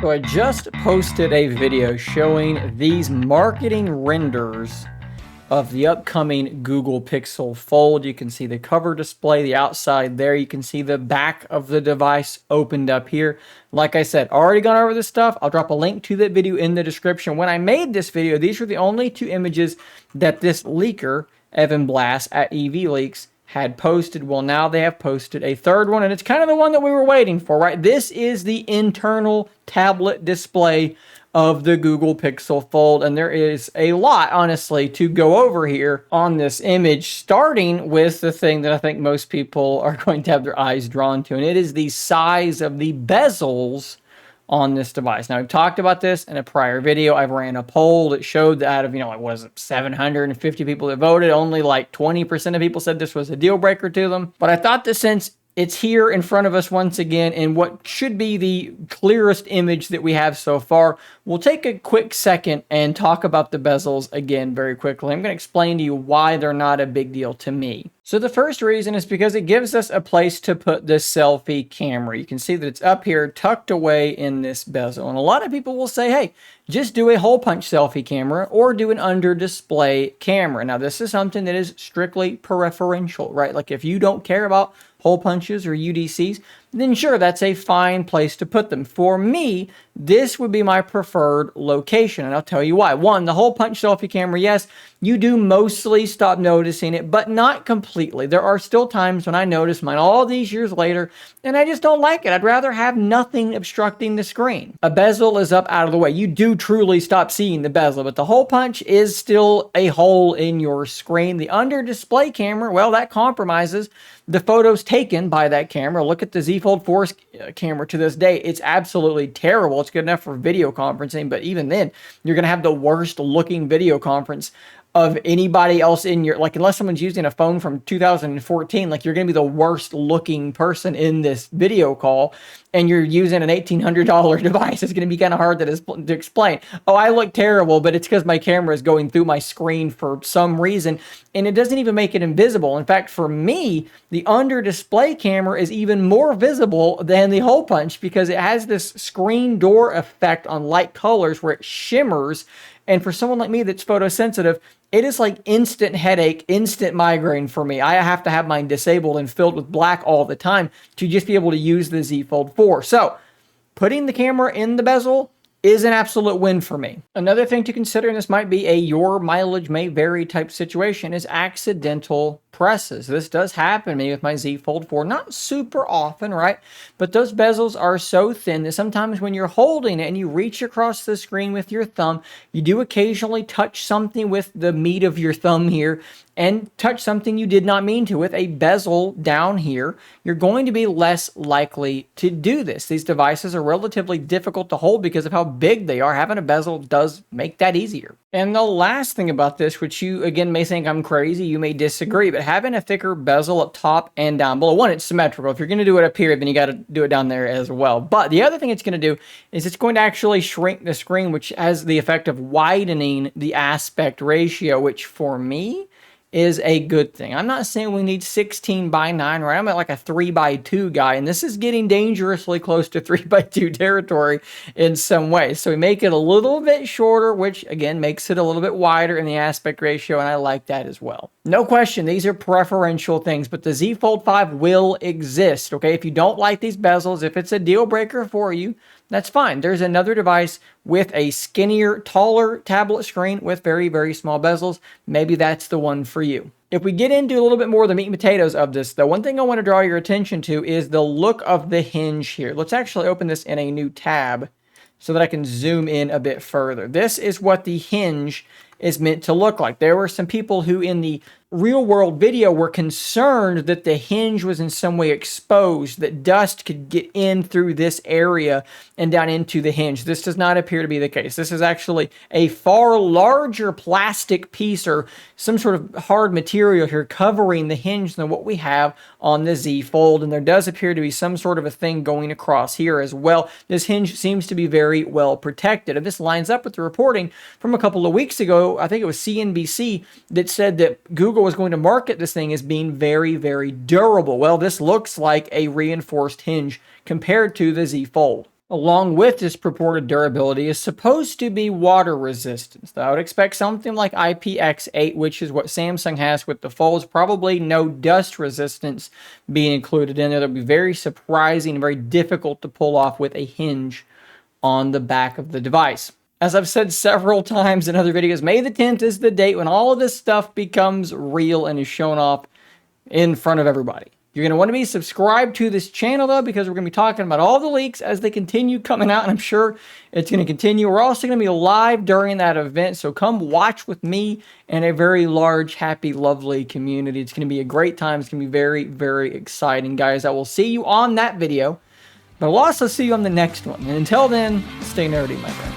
So I just posted a video showing these marketing renders of the upcoming Google Pixel Fold. You can see the cover display, the outside there. You can see the back of the device opened up here. Like I said, already gone over this stuff. I'll drop a link to that video in the description. When I made this video, these were the only two images that this leaker, Evan Blass at EV Leaks, had posted. Well, now they have posted a third one, and it's kind of the one that we were waiting for, right? This is the internal tablet display of the Google Pixel Fold, and there is a lot, honestly, to go over here on this image, starting with the thing that I think most people are going to have their eyes drawn to, and it is the size of the bezels on this device. Now, we've talked about this in a prior video. I've ran a poll that showed that out of, like, what is it, 750 people that voted, only like 20% of people said this was a deal breaker to them. But I thought that since it's here in front of us once again in what should be the clearest image that we have so far, we'll take a quick second and talk about the bezels again very quickly. I'm going to explain to you why they're not a big deal to me. So the first reason is because it gives us a place to put the selfie camera. You can see that it's up here tucked away in this bezel. And a lot of people will say, hey, just do a hole punch selfie camera or do an under display camera. Now, this is something that is strictly preferential, right? Like if you don't care about hole punches or UDCs, then sure, that's a fine place to put them. For me, this would be my preferred location, and I'll tell you why. One, the hole punch selfie camera, yes, you do mostly stop noticing it, but not completely. There are still times when I notice mine all these years later, and I just don't like it. I'd rather have nothing obstructing the screen. A bezel is up out of the way. You do truly stop seeing the bezel, but the hole punch is still a hole in your screen. The under display camera, well, that compromises the photos taken by that camera. Look at the Z Fold 4 camera to this day. It's absolutely terrible. It's good enough for video conferencing, but even then, you're going to have the worst looking video conference of anybody else in your, like, unless someone's using a phone from 2014, like, you're going to be the worst looking person in this video call, and you're using an $1,800 device. It's going to be kind of hard to explain. Oh, I look terrible, but it's because my camera is going through my screen for some reason, and it doesn't even make it invisible. In fact, for me, the under display camera is even more visible than the hole punch because it has this screen door effect on light colors where it shimmers. And for someone like me that's photosensitive, it is like instant headache, instant migraine for me. I have to have mine disabled and filled with black all the time to just be able to use the Z Fold 4. So putting the camera in the bezel is an absolute win for me. Another thing to consider, and this might be a your mileage may vary type situation, is accidental presses. This does happen to me with my Z Fold 4. Not super often, right? But those bezels are so thin that sometimes when you're holding it and you reach across the screen with your thumb, you do occasionally touch something with the meat of your thumb here and touch something you did not mean to with a bezel down here. You're going to be less likely to do this. These devices are relatively difficult to hold because of how big they are. Having a bezel does make that easier. And the last thing about this, which you, again, may think I'm crazy, you may disagree, but having a thicker bezel up top and down below, one, it's symmetrical. If you're going to do it up here, then you got to do it down there as well. But the other thing it's going to do is it's going to actually shrink the screen, which has the effect of widening the aspect ratio, which for me is a good thing. I'm not saying we need 16:9, right? I'm at like a 3:2 guy, and this is getting dangerously close to 3:2 territory in some ways. So we make it a little bit shorter, which again makes it a little bit wider in the aspect ratio, and I like that as well. No question, these are preferential things, but the Z Fold 5 will exist, okay? If you don't like these bezels, if it's a deal breaker for you, that's fine. There's another device with a skinnier, taller tablet screen with very, very small bezels. Maybe that's the one for you. If we get into a little bit more of the meat and potatoes of this, though, one thing I want to draw your attention to is the look of the hinge here. Let's actually open this in a new tab so that I can zoom in a bit further. This is what the hinge is meant to look like. There were some people who in the real world video were concerned that the hinge was in some way exposed, that dust could get in through this area and down into the hinge. This does not appear to be the case. This is actually a far larger plastic piece or some sort of hard material here covering the hinge than what we have on the Z Fold, and there does appear to be some sort of a thing going across here as well. This hinge seems to be very well protected, and this lines up with the reporting from a couple of weeks ago. I think it was CNBC that said that Google was going to market this thing as being very, very durable. Well, this looks like a reinforced hinge compared to the Z Fold. along with this purported durability, is supposed to be water resistance. I would expect something like IPX8, which is what Samsung has with the Folds, probably no dust resistance being included in there. That'll be very surprising and very difficult to pull off with a hinge on the back of the device. As I've said several times in other videos, May the 10th is the date when all of this stuff becomes real and is shown off in front of everybody. You're going to want to be subscribed to this channel, though, because we're going to be talking about all the leaks as they continue coming out, and I'm sure it's going to continue. We're also going to be live during that event, so come watch with me and a very large, happy, lovely community. It's going to be a great time. It's going to be very, very exciting, guys. I will see you on that video, but I'll also see you on the next one. And until then, stay nerdy, my friends.